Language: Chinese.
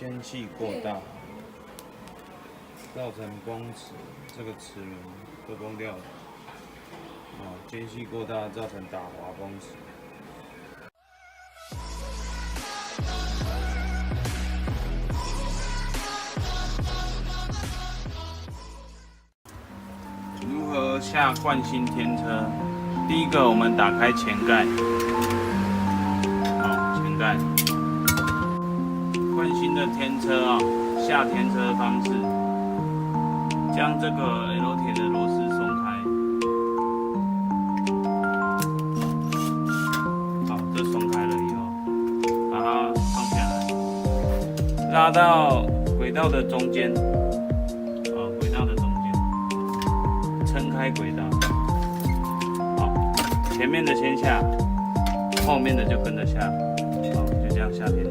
间隙过大，造成光齿这个齿轮都崩掉了。间隙过大造成打滑崩齿。如何下惯性天车？第一个，我们打开前盖，前盖。惯性的天车下天车方式，将这个 L 铁的螺丝松开。好，这松开了以后，把它放下来，拉到轨道的中间，轨道的中间，撑开轨道。好，前面的先下，后面的就跟着下。好，就这样下天车。